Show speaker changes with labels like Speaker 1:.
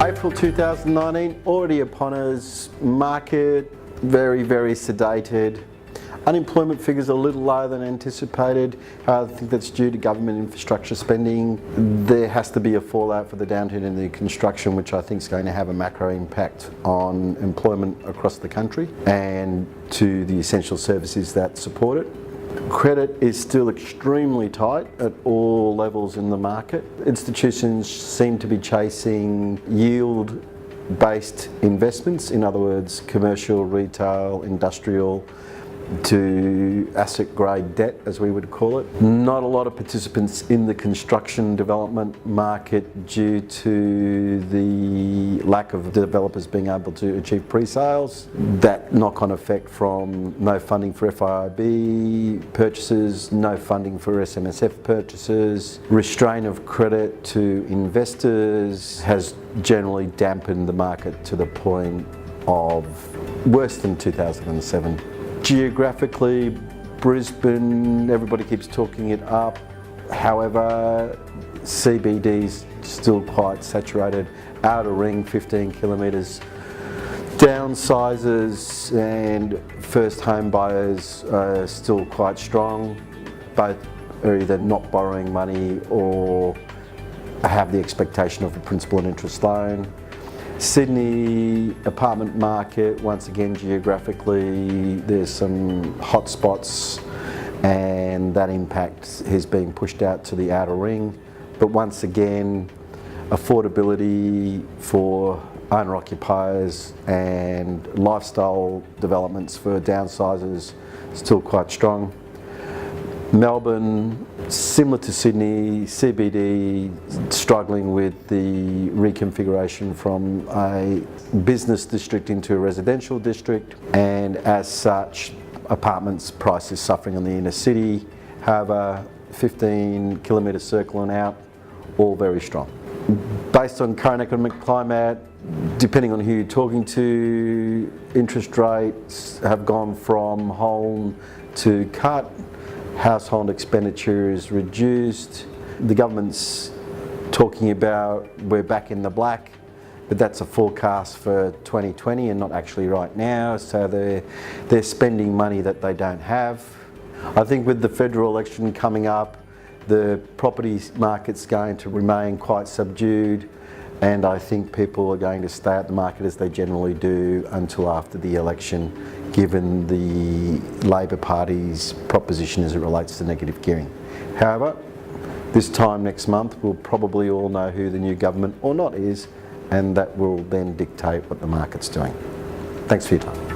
Speaker 1: April 2019, already upon us, market very sedated. Unemployment figures are a little lower than anticipated. I think that's due to government infrastructure spending. There has to be a fallout for the downturn in the construction, which I think is going to have a macro impact on employment across the country and to the essential services that support it. Credit is still extremely tight at all levels in the market. Institutions seem to be chasing yield-based investments, in other words, commercial, retail, industrial, to asset grade debt, as we would call it. Not a lot of participants in the construction development market due to the lack of developers being able to achieve pre-sales. That knock-on effect from no funding for FIIB purchases, no funding for SMSF purchases, restraint of credit to investors has generally dampened the market to the point of worse than 2007. Geographically, Brisbane, everybody keeps talking it up. However, CBD's still quite saturated. Outer ring, 15 kilometres. Downsizers and first home buyers are still quite strong. Both are either not borrowing money or have the expectation of a principal and interest loan. Sydney apartment market, once again geographically, there's some hot spots and that impact is being pushed out to the outer ring. But once again, affordability for owner-occupiers and lifestyle developments for downsizers still quite strong. Melbourne, similar to Sydney, CBD struggling with the reconfiguration from a business district into a residential district, and as such, apartments prices suffering on the inner city. However, 15-kilometre circle and out, all very strong. Based on current economic climate, depending on who you're talking to, interest rates have gone from hold to cut. Household expenditure is reduced. The government's talking about we're back in the black, but that's a forecast for 2020 and not actually right now, so they're spending money that they don't have. I think with the federal election coming up, the property market's going to remain quite subdued, and I think people are going to stay at the market as they generally do until after the election, given the Labor Party's proposition as it relates to negative gearing. However, this time next month we'll probably all know who the new government or not is, and that will then dictate what the market's doing. Thanks for your time.